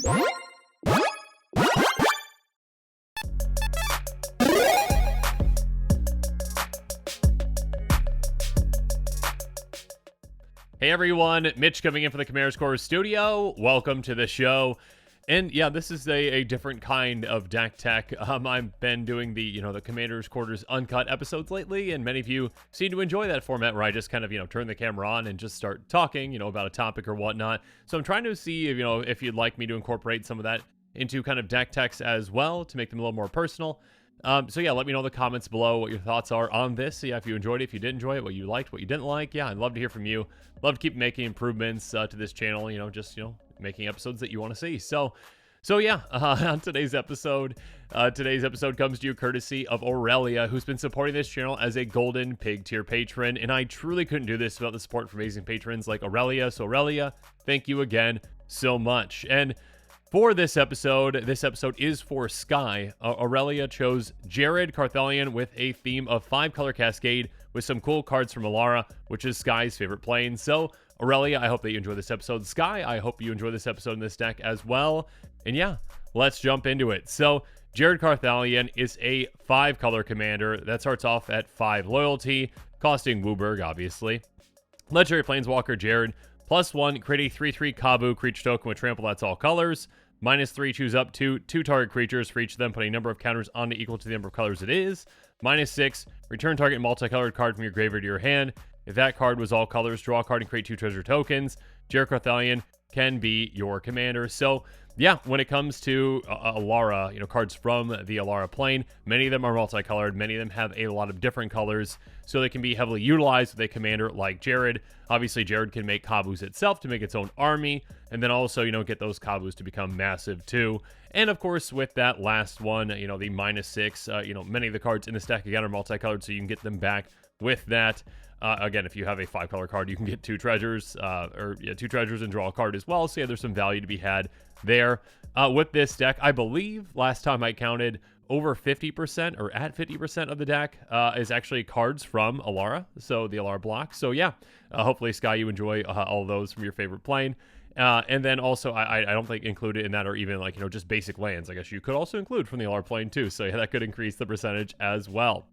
Hey everyone, Mitch coming in from the Chimera's Core studio. Welcome to the show. And yeah, this is a different kind of deck tech. I've been doing the Commander's Quarters uncut episodes lately, and many of you seem to enjoy that format where I just kind of, turn the camera on and just start talking, about a topic or whatnot. So I'm trying to see if, if you'd like me to incorporate some of that into kind of deck techs as well to make them a little more personal. So yeah, let me know in the comments below what your thoughts are on this. So yeah, if you enjoyed it, if you did enjoy it, what you liked, what you didn't like. Yeah, I'd love to hear from you. Love to keep making improvements to this channel, making episodes that you want to see. So yeah, on today's episode comes to you courtesy of Aurelia, who's been supporting this channel as a Golden Pig tier patron. And I truly couldn't do this without the support from amazing patrons like Aurelia. So Aurelia, thank you again so much. And for this episode is for Sky. Aurelia chose Jared Carthalion with a theme of 5-color Cascade with some cool cards from Alara, which is Sky's favorite plane. So, Aurelia, I hope that you enjoy this episode. Sky, I hope you enjoy this episode in this deck as well. And yeah, let's jump into it. So, Jared Carthalion is a 5-color commander that starts off at 5 loyalty, costing Wooburg, obviously. Legendary Planeswalker Jared, +1, create a 3/3 Kabu creature token with trample that's all colors. -3, choose up to 2 target creatures for each of them, put a number of counters on it equal to the number of colors it is. -6, return target multicolored card from your graveyard to your hand. If that card was all colors, draw a card and create 2 treasure tokens. Jared Carthalion can be your commander. So yeah, when it comes to Alara, cards from the Alara plane, many of them are multicolored. Many of them have a lot of different colors, so they can be heavily utilized with a commander like Jared. Obviously, Jared can make Kabus itself to make its own army, and then also, get those Kabus to become massive too. And of course, with that last one, the -6, many of the cards in this deck, again, are multicolored, so you can get them back with that. Again, if you have a 5-color card, you can get 2 treasures, 2 treasures and draw a card as well. So yeah, there's some value to be had there. With this deck, I believe last time I counted, over 50% or at 50% of the deck is actually cards from Alara, so the Alara block. So yeah, hopefully, Sky, you enjoy all of those from your favorite plane. And then also, I don't think included in that are even just basic lands. I guess you could also include from the Alara plane too. So yeah, that could increase the percentage as well.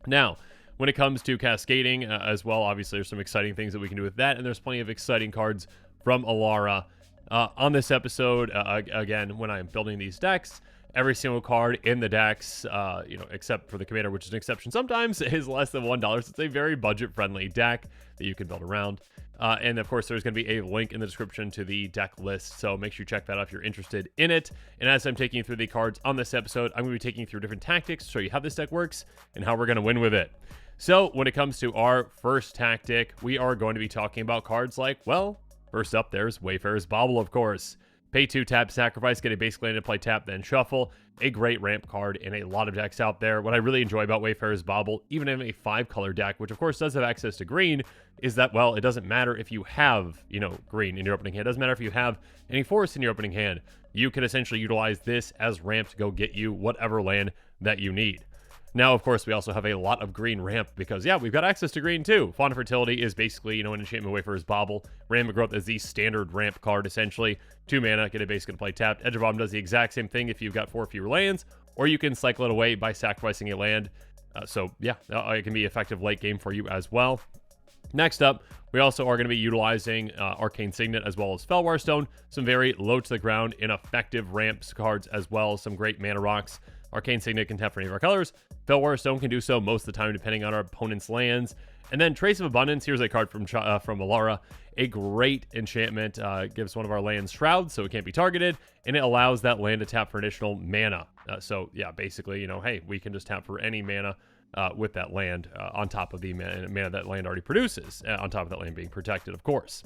Now, when it comes to cascading as well, obviously there's some exciting things that we can do with that, and there's plenty of exciting cards from Alara. On this episode, again, when I'm building these decks, every single card in the decks, except for the commander, which is an exception sometimes, is less than $1. So it's a very budget-friendly deck that you can build around. And of course, there's going to be a link in the description to the deck list, so make sure you check that out if you're interested in it. And as I'm taking you through the cards on this episode, I'm going to be taking you through different tactics to show you how this deck works and how we're going to win with it. So when it comes to our first tactic, we are going to be talking about cards like, well, first up, there's Wayfarer's Bauble, of course. Pay 2, tap, sacrifice, get a basic land to play, tap, then shuffle. A great ramp card in a lot of decks out there. What I really enjoy about Wayfarer's Bauble, even in a 5-color deck, which of course does have access to green, is that, well, it doesn't matter if you have, green in your opening hand. It doesn't matter if you have any forest in your opening hand. You can essentially utilize this as ramp to go get you whatever land that you need. Now, of course, we also have a lot of green ramp because, yeah, we've got access to green too. Fauna Fertility is basically, an enchantment Wayfarer's Bauble. Rampant Growth is the standard ramp card, essentially. 2 mana, get a basic and play tapped. Edge of Autumn does the exact same thing if you've got 4 or fewer lands, or you can cycle it away by sacrificing a land. So, yeah, it can be effective late game for you as well. Next up, we also are going to be utilizing Arcane Signet as well as Fellwar Stone. Some very low to the ground, ineffective ramps cards as well as some great mana rocks. Arcane Signet can tap for any of our colors. Fellwar Stone can do so most of the time depending on our opponent's lands. And then Trace of Abundance, here's a card from Alara. A great enchantment, gives one of our lands Shroud, so it can't be targeted, and it allows that land to tap for additional mana. So yeah, basically, hey, we can just tap for any mana with that land on top of the mana that land already produces, on top of that land being protected, of course.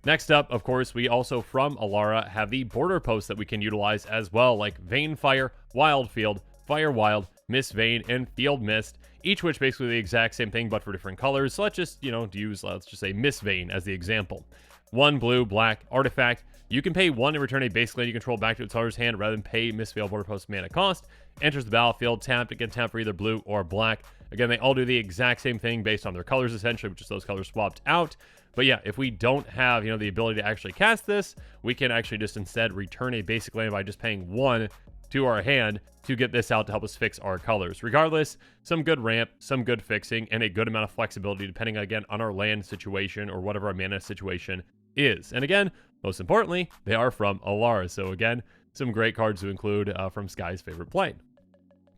Next up, of course, we also from Alara have the border posts that we can utilize as well, like Vein Fire, Wild Field, Fire Wild, Mist Vein, and Field Mist, each which basically the exact same thing but for different colors. So let's just, let's just say Mist Vein as the example. 1 blue, black, artifact. You can pay 1 and return a basic land you control back to its owner's hand rather than pay Mistveil Border Post mana cost. Enters the battlefield tapped, again tapped for either blue or black. Again, they all do the exact same thing based on their colors essentially, which is those colors swapped out. But yeah, if we don't have, the ability to actually cast this, we can actually just instead return a basic land by just paying 1 to our hand to get this out to help us fix our colors. Regardless, some good ramp, some good fixing, and a good amount of flexibility depending, again, on our land situation or whatever our mana situation is. And again, most importantly, they are from Alara. So again, some great cards to include from Sky's favorite plane.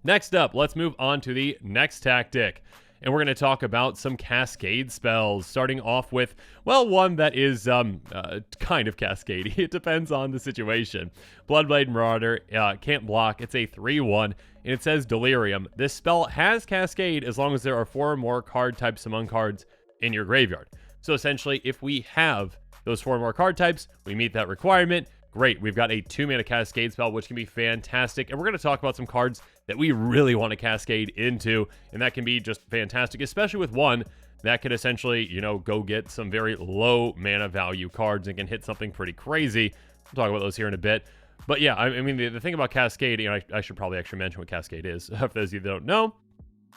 Next up, let's move on to the next tactic. And we're going to talk about some Cascade spells, starting off with, well, one that is kind of Cascade. It depends on the situation. Bloodblade Marauder can't block. It's a 3/1, and it says Delirium. This spell has Cascade as long as there are 4 or more card types among cards in your graveyard. So essentially, if we have those 4 or more card types, we meet that requirement. Great, we've got a 2-mana Cascade spell, which can be fantastic. And we're going to talk about some cards that we really want to Cascade into, and that can be just fantastic, especially with one that could essentially, go get some very low mana value cards and can hit something pretty crazy. We'll talk about those here in a bit. But yeah, I mean, the thing about Cascade, I should probably actually mention what Cascade is, for those of you that don't know.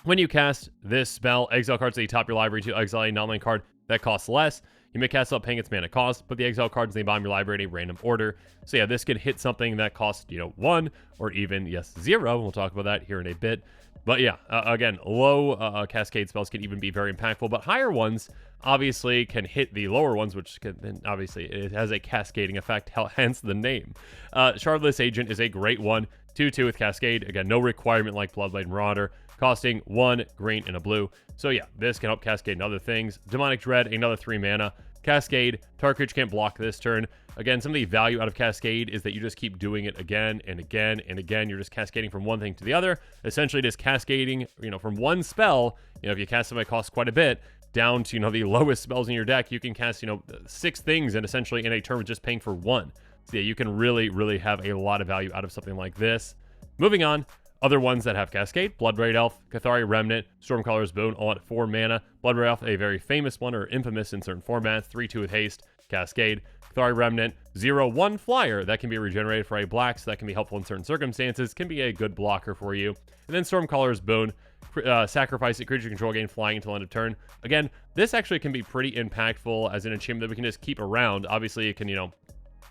When you cast this spell, exile cards at the top of your library to exile a non-land card that costs less. You may cast it without paying its mana cost, but the exile cards in the bottom of your library in a random order. So yeah, this can hit something that costs, 1 or even, 0. We'll talk about that here in a bit. But yeah, again, low Cascade spells can even be very impactful, but higher ones obviously can hit the lower ones, which can, then obviously it has a cascading effect, hence the name. Shardless Agent is a great one. 2/2 with Cascade. Again, no requirement like Bloodblade Marauder, costing 1 green and a blue. So yeah, this can help Cascade and other things. Demonic Dread, another 3 mana. Cascade, target creature can't block this turn. Again, some of the value out of Cascade is that you just keep doing it again and again and again. You're just cascading from one thing to the other. Essentially just cascading, from one spell, if you cast something that costs quite a bit, down to, the lowest spells in your deck, you can cast, 6 things and essentially in a turn with just paying for 1. So yeah, you can really, really have a lot of value out of something like this. Moving on, other ones that have Cascade, Bloodbraid Elf, Cathari Remnant, Stormcaller's Boon, all at 4 mana. Bloodbraid Elf, a very famous one or infamous in certain formats, 3/2 with haste, Cascade. Cathari Remnant, 0/1 flyer that can be regenerated for a black, so that can be helpful in certain circumstances, can be a good blocker for you. And then Stormcaller's Boon, sacrifice it, creature control, gain flying until end of turn. Again, this actually can be pretty impactful as an achievement that we can just keep around. Obviously, it can,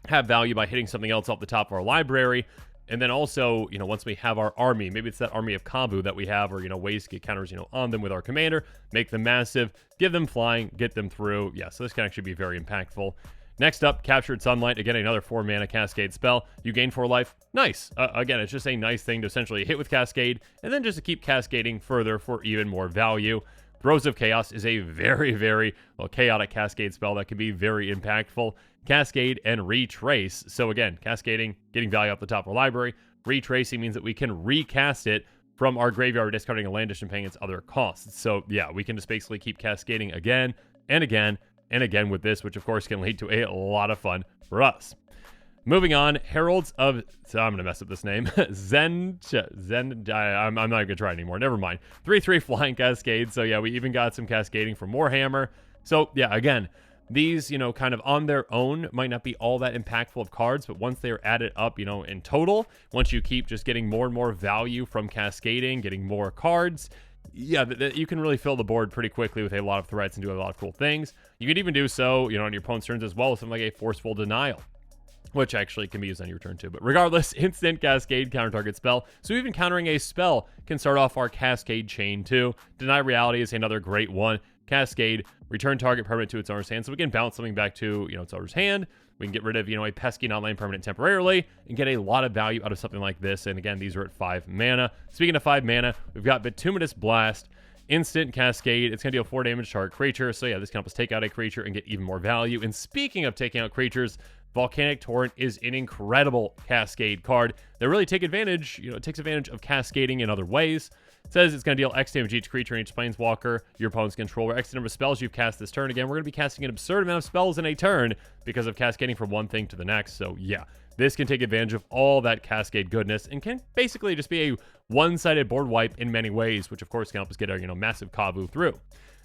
have value by hitting something else off the top of our library. And then also, once we have our army, maybe it's that army of Kambu that we have, or, ways to get counters, on them with our commander, make them massive, give them flying, get them through. Yeah, so this can actually be very impactful. Next up, Captured Sunlight. Again, another 4 mana Cascade spell. You gain 4 life. Nice. Again, it's just a nice thing to essentially hit with Cascade, and then just to keep cascading further for even more value. Throes of Chaos is a very, very chaotic Cascade spell that can be very impactful. Cascade and Retrace. So again, cascading, getting value off the top of our library. Retracing means that we can recast it from our graveyard, discarding a land and paying its other costs. So yeah, we can just basically keep cascading again and again and again with this, which of course can lead to a lot of fun for us. Moving on, Heralds of... So I'm going to mess up this name. I'm not going to try anymore. Never mind. 3/3 Flying Cascade. So yeah, we even got some cascading from Warhammer. So yeah, again, these, kind of on their own might not be all that impactful of cards, but once they're added up, in total, once you keep just getting more and more value from cascading, getting more cards, yeah, you can really fill the board pretty quickly with a lot of threats and do a lot of cool things. You can even do so, on your opponent's turns as well with something like a Forceful Denial, which actually can be used on your turn too. But regardless, instant Cascade, counter target spell. So even countering a spell can start off our Cascade chain too. Deny Reality is another great one. Cascade, return target permanent to its owner's hand. So we can bounce something back to, its owner's hand. We can get rid of, a pesky non-land permanent temporarily and get a lot of value out of something like this. And again, these are at 5 mana. Speaking of 5 mana, we've got Bituminous Blast, instant Cascade. It's going to deal 4 damage to our creature. So yeah, this can help us take out a creature and get even more value. And speaking of taking out creatures, Volcanic Torrent is an incredible Cascade card that really takes advantage of cascading in other ways. It says it's going to deal X damage to each creature in each planeswalker your opponent's control, or X number of spells you've cast this turn. Again, we're going to be casting an absurd amount of spells in a turn because of cascading from one thing to the next. So yeah, this can take advantage of all that Cascade goodness and can basically just be a one-sided board wipe in many ways, which of course can help us get our, massive Kavu through.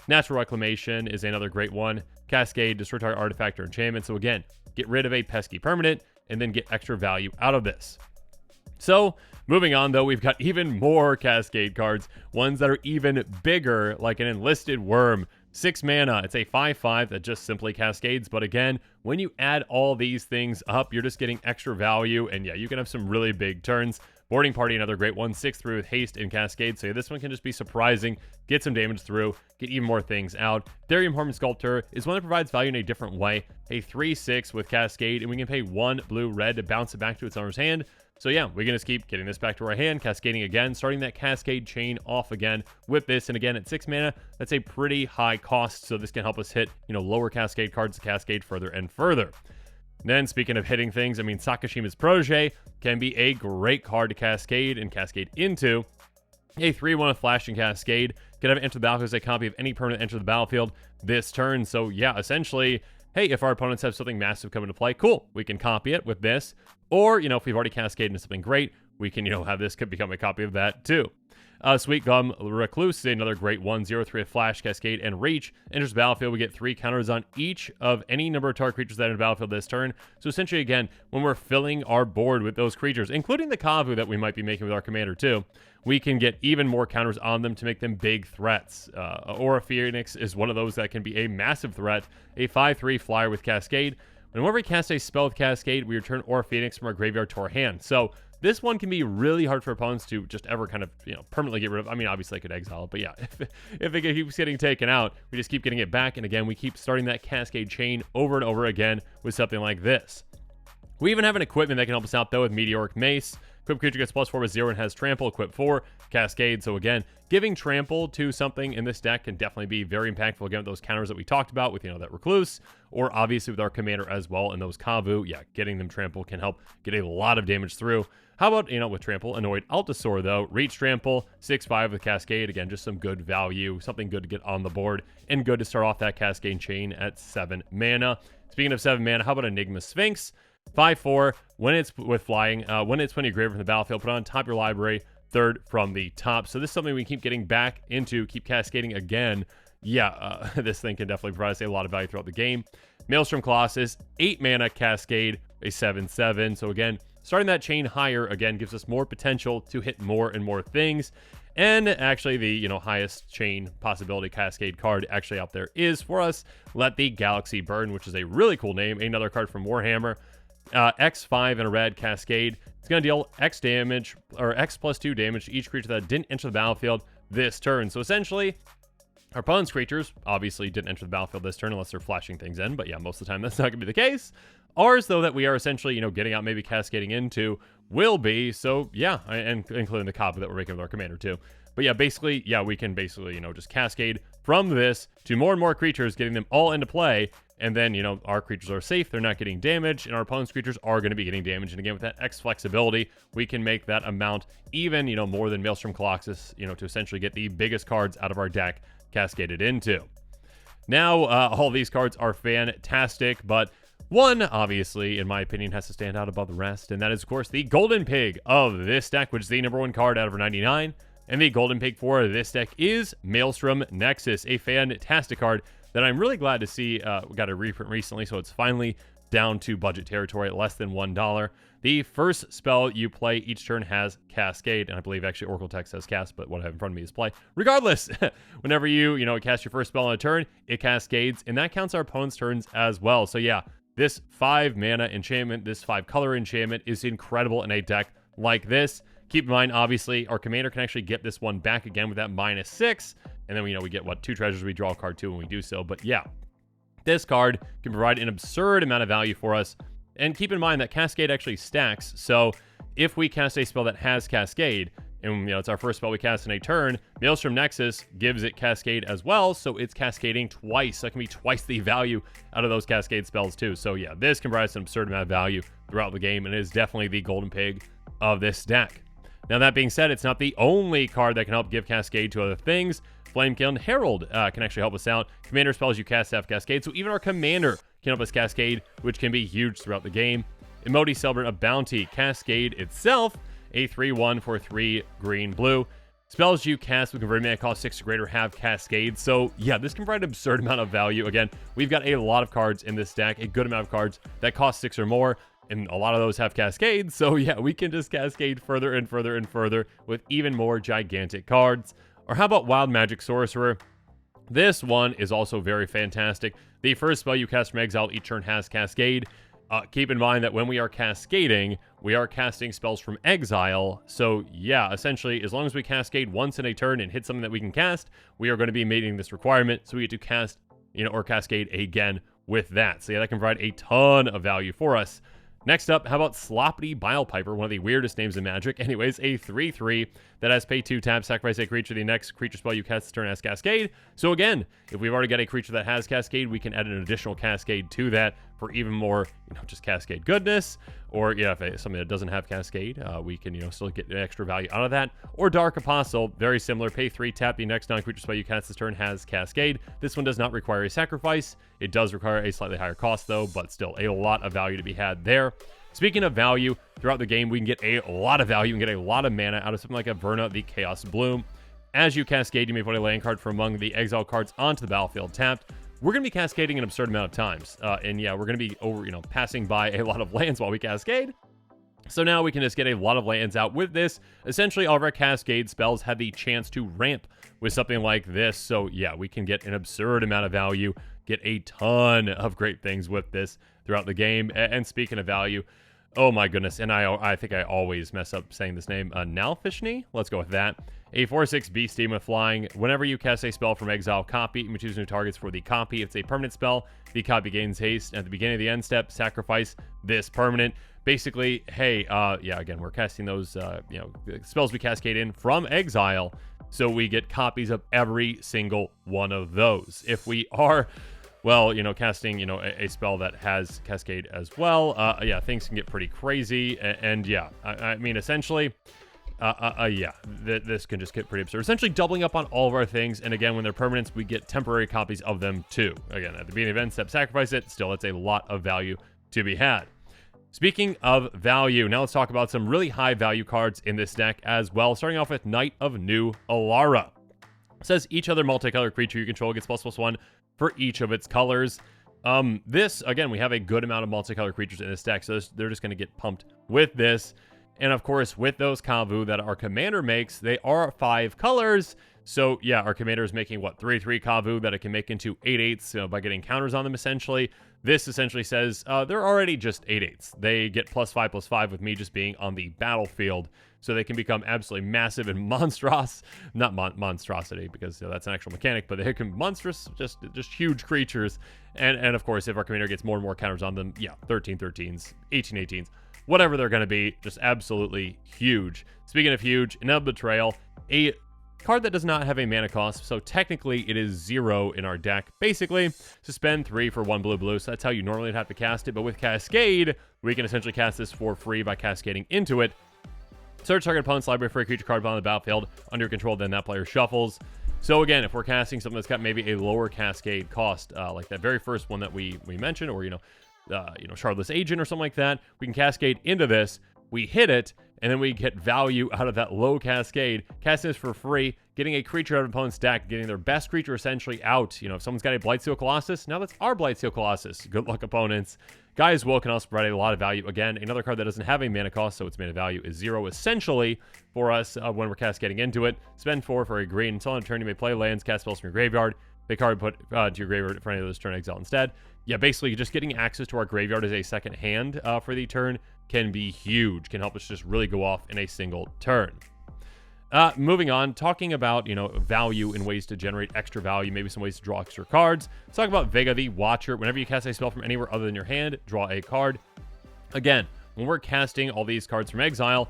Natural Reclamation is another great one. Cascade, destroy target artifact or enchantment. So again, get rid of a pesky permanent and then get extra value out of this. So, moving on though, we've got even more Cascade cards, ones that are even bigger, like an Enlisted Worm. 6 mana, it's a 5/5 that just simply cascades, but again, when you add all these things up, you're just getting extra value, and yeah, you can have some really big turns. Boarding Party, another great one, 6/3 with haste and cascade, so yeah, this one can just be surprising, get some damage through, get even more things out. Therium Horn Sculptor is one that provides value in a different way, a 3/6 with cascade, and we can pay 1 blue-red to bounce it back to its owner's hand. So yeah, we can just keep getting this back to our hand, cascading again, starting that cascade chain off again with this. And again, at 6 mana, that's a pretty high cost. So this can help us hit, lower cascade cards to cascade further and further. Then speaking of hitting things, I mean, Sakashima's Protege can be a great card to cascade and cascade into. A 3/1 with Flash and Cascade can have it enter the battlefield as a copy of any permanent enter the battlefield this turn. So yeah, essentially, hey, if our opponents have something massive come into play, cool, we can copy it with this. Or, if we've already cascaded into something great, we can, have this could become a copy of that too. Sweet Gum Recluse is another great one. 0/3 Flash, Cascade, and Reach. Enters the battlefield, we get 3 counters on each of any number of target creatures that enter the battlefield this turn. So essentially, again, when we're filling our board with those creatures, including the Kavu that we might be making with our commander too, we can get even more counters on them to make them big threats. Aura Phoenix is one of those that can be a massive threat. A 5/3 flyer with Cascade. Whenever we cast a spell with Cascade, we return Aura Phoenix from our graveyard to our hand. So this one can be really hard for opponents to just ever kind of, permanently get rid of. I mean, obviously I could exile it, but yeah, if it keeps getting taken out, we just keep getting it back. And again, we keep starting that Cascade chain over and over again with something like this. We even have an equipment that can help us out though with Meteoric Mace. Equip creature gets +4 with 0 and has trample. Equip 4, Cascade. So again, giving trample to something in this deck can definitely be very impactful. Again, with those counters that we talked about with, that Recluse, or obviously with our commander as well, and those Kavu. Yeah, getting them trample can help get a lot of damage through. How about, with trample, Annoyed Altasaur though, Reach Trample, 6/5 with Cascade. Again, just some good value, something good to get on the board, and good to start off that Cascade chain at 7 mana. Speaking of 7 mana, how about Enigma Sphinx? 5/4, when it's with flying, when it's when you grave from the battlefield, put it on top of your library, 3rd from the top. So this is something we keep getting back into, keep cascading again. Yeah, this thing can definitely provide us a lot of value throughout the game. Maelstrom Colossus, 8 mana Cascade, a 7/7. So again, starting that chain higher, again, gives us more potential to hit more and more things. And actually the, highest chain possibility Cascade card actually out there is for us, Let the Galaxy Burn, which is a really cool name. Another card from Warhammer. X5 and a red Cascade. It's going to deal X damage, or X +2 damage to each creature that didn't enter the battlefield this turn. So essentially, our opponent's creatures obviously didn't enter the battlefield this turn unless they're flashing things in, but yeah, most of the time that's not going to be the case. Ours, though, that we are essentially, getting out, maybe cascading into, will be. So yeah, and including the copy that we're making with our commander too. But yeah, basically, yeah, we can basically, just cascade from this to more and more creatures, getting them all into play. And then, our creatures are safe, they're not getting damaged, and our opponent's creatures are going to be getting damaged. And again, with that X flexibility, we can make that amount even, more than Maelstrom Colossus, to essentially get the biggest cards out of our deck cascaded into. Now, all these cards are fantastic, but one, obviously, in my opinion, has to stand out above the rest, and that is, of course, the Golden Pig of this deck, which is the #1 card out of our 99. And the Golden Pig for this deck is Maelstrom Nexus, a fantastic card that I'm really glad to see got a reprint recently, so it's finally down to budget territory at less than $1. The first spell you play each turn has Cascade, and I believe actually Oracle Text has Cast, but what I have in front of me is Play. Regardless, whenever you cast your first spell on a turn, it cascades, and that counts our opponent's turns as well. So yeah, this 5 mana enchantment, this 5 color enchantment is incredible in a deck like this. Keep in mind, obviously, our commander can actually get this one back again with that -6. And then, we get, 2 treasures. We draw a card, too, when we do so. But, yeah, this card can provide an absurd amount of value for us. And keep in mind that Cascade actually stacks. So, if we cast a spell that has Cascade, and, it's our first spell we cast in a turn, Maelstrom Nexus gives it Cascade as well. So, it's cascading twice. So, that can be twice the value out of those Cascade spells, too. So, yeah, this can provide us an absurd amount of value throughout the game. And it is definitely the Golden Pig of this deck. Now, that being said, it's not the only card that can help give Cascade to other things. Flamekiln Herald can actually help us out. Commander spells you cast have Cascade, so even our commander can help us Cascade, which can be huge throughout the game. Emoti Celebrant of Bounty, Cascade itself, a 3/1 for 3 green blue. Spells you cast with converted mana cost 6 or greater have Cascades. So yeah, this can provide an absurd amount of value. Again, we've got a lot of cards in this deck, a good amount of cards that cost 6 or more, and a lot of those have Cascades. So yeah, we can just cascade further and further and further with even more gigantic cards. Or how about Wild Magic Sorcerer? This one is also very fantastic. The first spell you cast from exile each turn has Cascade. Keep in mind that when we are cascading, we are casting spells from exile. So yeah, essentially, as long as we cascade once in a turn and hit something that we can cast, we are going to be meeting this requirement. So we get to cast, or cascade again with that. So yeah, that can provide a ton of value for us. Next up, how about Sloppity Bilepiper, one of the weirdest names in Magic. Anyways, a 3/3 that has pay 2 tap, sacrifice a creature. The next creature spell you cast this turn has Cascade. So again, if we've already got a creature that has Cascade, we can add an additional Cascade to that for even more, just Cascade goodness. Or yeah, if it's something that doesn't have Cascade, we can, still get extra value out of that. Or Dark Apostle, very similar. Pay 3 tap. The next non-creature spell you cast this turn has Cascade. This one does not require a sacrifice. It does require a slightly higher cost though, but still a lot of value to be had there. Speaking of value, throughout the game, we can get a lot of value and get a lot of mana out of something like a Verna, the Chaos Bloom. As you cascade, you may put a land card from among the exile cards onto the battlefield tapped. We're going to be cascading an absurd amount of times. And yeah, we're going to be passing by a lot of lands while we cascade. So now we can just get a lot of lands out with this. Essentially, all of our Cascade spells have the chance to ramp with something like this. So yeah, we can get an absurd amount of value, get a ton of great things with this throughout the game. And speaking of value, oh my goodness, and I think I always mess up saying this name, Nalfishni? Let's go with that. A 4/6 beast demon with flying. Whenever you cast a spell from exile, copy. You may choose new targets for the copy. If it's a permanent spell, the copy gains haste. At the beginning of the end step, sacrifice this permanent. Basically, hey, yeah, again, we're casting those, spells we cascade in from exile, so we get copies of every single one of those. If we are, well, casting, a spell that has Cascade as well, yeah, things can get pretty crazy, and yeah, I mean, essentially, yeah, this can just get pretty absurd. Essentially doubling up on all of our things, and again, when they're permanents, we get temporary copies of them too. Again, at the beginning of the end step, sacrifice it, still, it's a lot of value to be had. Speaking of value, now let's talk about some really high value cards in this deck as well, starting off with Knight of New Alara. It says each other multicolored creature you control gets ++1 for each of its colors. This, again, we have a good amount of multicolored creatures in this deck, so they're just going to get pumped with this. And of course, with those Kavu that our commander makes, they are 5 colors. So yeah, our commander is making, 3/3 Kavu that it can make into 8/8s by getting counters on them, essentially. This essentially says they're already just 8/8s. They get +5/+5 with me just being on the battlefield. So they can become absolutely massive and monstrous. Not monstrosity, because that's an actual mechanic, but they can be monstrous, just huge creatures. And of course, if our commander gets more and more counters on them, yeah, 13/13s, 18/18s, whatever they're going to be, just absolutely huge. Speaking of huge, Inub Betrayal, a card that does not have a mana cost, so technically it is 0 in our deck. Basically, suspend 3 for 1 blue, so that's how you normally would have to cast it, but with Cascade, we can essentially cast this for free by cascading into it. Search target opponent's library for a creature card on the battlefield under your control, then that player shuffles. So again, if we're casting something that's got maybe a lower Cascade cost, like that very first one that we mentioned, or Shardless Agent or something like that, we can cascade into this, we hit it, and then we get value out of that low Cascade, casting this for free, getting a creature out of an opponent's deck, getting their best creature essentially out. If someone's got a Blightsteel Colossus, now that's our Blightsteel Colossus. Good luck, opponents. Gaia's Will can also provide a lot of value. Again, another card that doesn't have a mana cost, so its mana value is 0 essentially for us when we're cascading into it. Spend 4 for a green. Until on turn, you may play lands, cast spells from your graveyard. Pick a card, put to your graveyard for any of those turn exile instead. Yeah, basically just getting access to our graveyard as a second hand for the turn can be huge, can help us just really go off in a single turn. Moving on, talking about, value and ways to generate extra value, maybe some ways to draw extra cards. Let's talk about Vega the Watcher. Whenever you cast a spell from anywhere other than your hand, draw a card. Again, when we're casting all these cards from exile,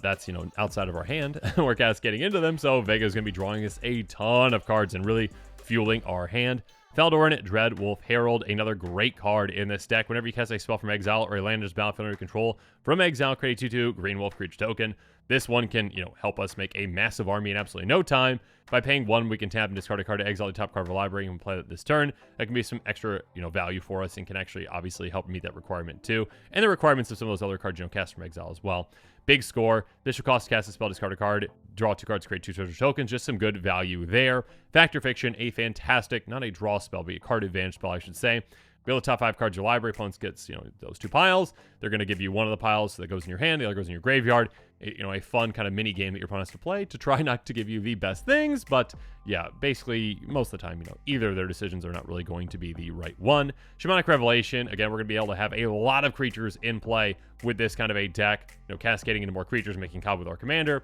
that's, outside of our hand, we're cascading into them, so Vega is going to be drawing us a ton of cards and really fueling our hand. Feldoran, Dread Wolf Herald, another great card in this deck. Whenever you cast a spell from exile or a land in battlefield under your control from exile, create a 2/2 Green Wolf creature token. This one can, help us make a massive army in absolutely no time. By paying 1, we can tap and discard a card to exile the top card of our library and play that this turn. That can be some extra, value for us and can actually obviously help meet that requirement too. And the requirements of some of those other cards, cast from exile as well. Big score. This should cost to cast a spell, discard a card, draw 2 cards, create 2 treasure tokens. Just some good value there. Fact or Fiction, a fantastic, not a draw spell, but a card advantage spell, I should say. Build the top 5 cards of your library. Opponents gets, those 2 piles. They're going to give you one of the piles that goes in your hand. The other goes in your graveyard. A fun kind of mini game that your opponent has to play to try not to give you the best things. But yeah, basically most of the time, either of their decisions are not really going to be the right one. Shamanic Revelation. Again, we're going to be able to have a lot of creatures in play with this kind of a deck. Cascading into more creatures, making combo with our commander.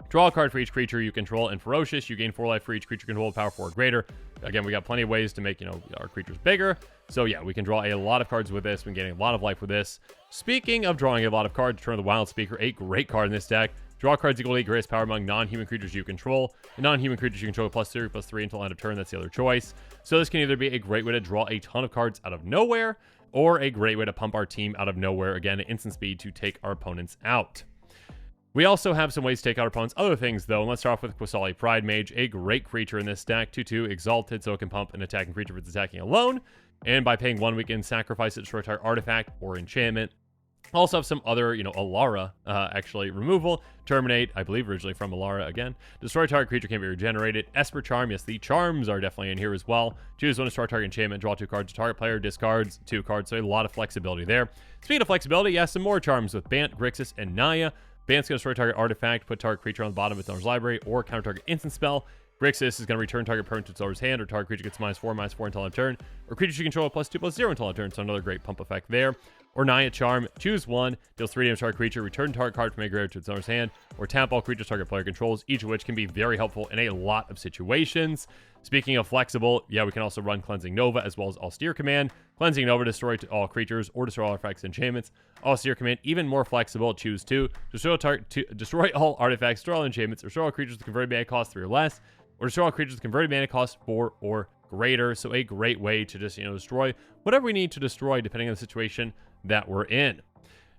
Draw a card for each creature you control, and Ferocious, you gain 4 life for each creature controlled, power 4 or greater. Again, we got plenty of ways to make, our creatures bigger. So yeah, we can draw a lot of cards with this. We can gain a lot of life with this. Speaking of drawing a lot of cards, Return of the Wild Speaker, a great card in this deck. Draw cards equal to greatest power among non-human creatures you control. And non-human creatures you control +3/+3 until end of turn. That's the other choice. So this can either be a great way to draw a ton of cards out of nowhere, or a great way to pump our team out of nowhere. Again, at instant speed to take our opponents out. We also have some ways to take out our opponents' other things, though. And let's start off with Qasali Pride Mage, a great creature in this deck. 2/2 Exalted, so it can pump an attacking creature if it's attacking alone. And by paying 1, we can sacrifice it to destroy a target artifact or enchantment. Also have some other, Alara, actually, removal. Terminate, I believe originally from Alara again. Destroy target creature can be regenerated. Esper Charm, yes, the charms are definitely in here as well. Choose 1 to destroy target enchantment, draw 2 cards. Target player discards 2 cards, so a lot of flexibility there. Speaking of flexibility, yes, some more charms with Bant, Grixis, and Naya. Bant's going to destroy target artifact, put target creature on the bottom of its owner's library, or counter target instant spell. Grixis is going to return target permanent to its owner's hand, or target creature gets -4/-4 until end of turn, or creatures you control +2/+0 until end of turn, so another great pump effect there. Or Naya Charm, choose 1, deals 3 damage to target creature, return target card from a graveyard to its owner's hand, or tap all creatures target player controls, each of which can be very helpful in a lot of situations. Speaking of flexible, yeah, we can also run Cleansing Nova as well as Austere Command. Cleansing Nova, destroy all creatures or destroy all artifacts and enchantments. Austere Command, even more flexible, choose 2. Destroy all artifacts, destroy all enchantments, or destroy all creatures with converted mana cost 3 or less, or destroy all creatures with converted mana cost 4 or greater. So a great way to just, destroy whatever we need to destroy depending on the situation that we're in.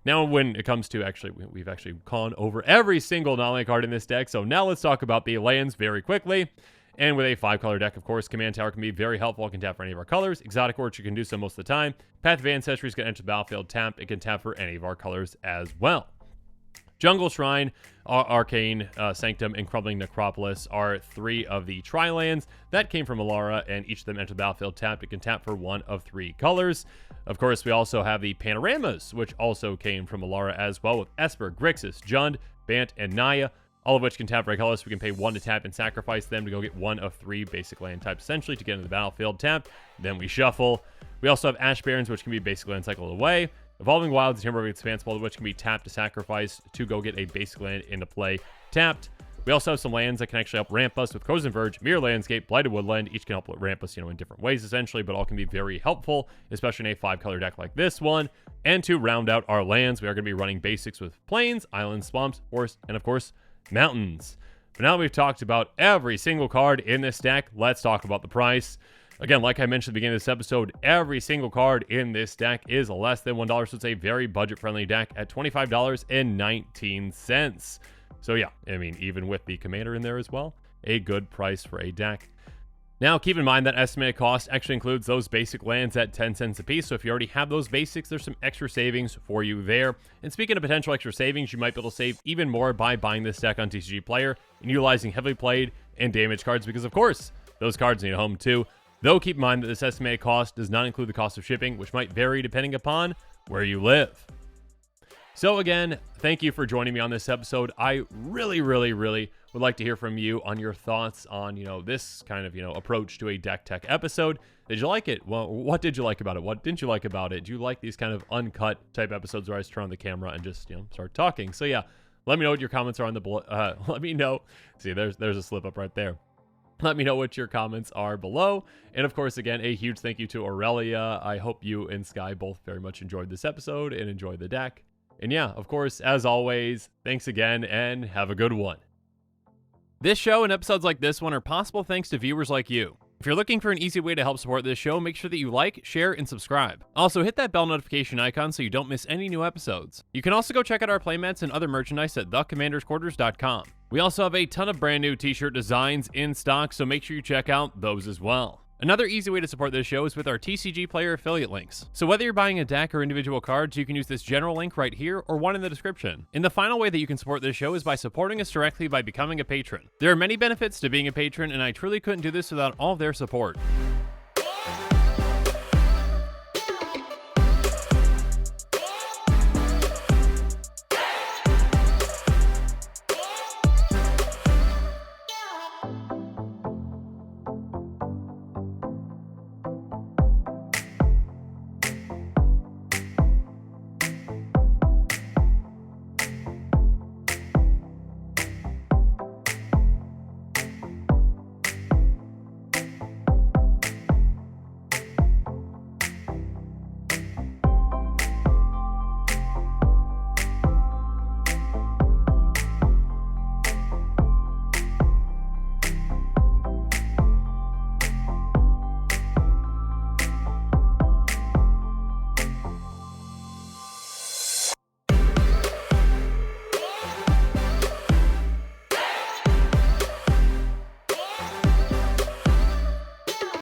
Now, when it comes to we've actually gone over every single non-land card in this deck. So now let's talk about the lands very quickly. And with a 5-color deck, of course, Command Tower can be very helpful. It can tap for any of our colors. Exotic Orchard can do so most of the time. Path of Ancestry is going to enter the battlefield tapped. It can tap for any of our colors as well. Jungle Shrine, Arcane Sanctum, and Crumbling Necropolis are 3 of the tri-lands that came from Alara, and each of them enter the battlefield tapped. It can tap for 1 of 3 colors. Of course, we also have the Panoramas, which also came from Alara as well, with Esper, Grixis, Jund, Bant, and Naya, all of which can tap for colors. We can pay 1 to tap and sacrifice them to go get 1 of 3 basic land types, essentially, to get into the battlefield tapped. Then we shuffle. We also have Ash Barrens, which can be basic land cycled away. Evolving Wilds, Timber of Expansible, which can be tapped to sacrifice to go get a basic land into play tapped. We also have some lands that can actually help ramp us with Cozen Verge, Mirror Landscape, Blighted Woodland. Each can help ramp us, in different ways, essentially, but all can be very helpful, especially in a 5-color deck like this one. And to round out our lands, we are going to be running basics with plains, islands, swamps, forests, and of course, mountains. But now that we've talked about every single card in this deck, let's talk about the price. Again, like I mentioned at the beginning of this episode, every single card in this deck is less than $1, so it's a very budget-friendly deck at $25.19. So yeah, even with the commander in there as well, a good price for a deck. Now, keep in mind that estimated cost actually includes those basic lands at 10 cents a piece, so if you already have those basics, there's some extra savings for you there. And speaking of potential extra savings, you might be able to save even more by buying this deck on TCG Player and utilizing heavily played and damaged cards, because of course, those cards need a home too. Though keep in mind that this estimated cost does not include the cost of shipping, which might vary depending upon where you live. So again, thank you for joining me on this episode. I really would like to hear from you on your thoughts on, this kind of, approach to a deck tech episode. Did you like it? Well, what did you like about it? What didn't you like about it? Do you like these kind of uncut type episodes where I just turn on the camera and just, start talking? So yeah, let me know what your comments are on the, let me know. See, there's a slip up right there. Let me know what your comments are below. And of course, again, a huge thank you to Aurelia. I hope you and Sky both very much enjoyed this episode and enjoyed the deck. And yeah, of course, as always, thanks again and have a good one. This show and episodes like this one are possible thanks to viewers like you. If you're looking for an easy way to help support this show, make sure that you like, share, and subscribe. Also, hit that bell notification icon so you don't miss any new episodes. You can also go check out our playmats and other merchandise at thecommandersquarters.com. We also have a ton of brand new t-shirt designs in stock, so make sure you check out those as well. Another easy way to support this show is with our TCG Player affiliate links. So whether you're buying a deck or individual cards, you can use this general link right here or one in the description. And the final way that you can support this show is by supporting us directly by becoming a patron. There are many benefits to being a patron, and I truly couldn't do this without all of their support.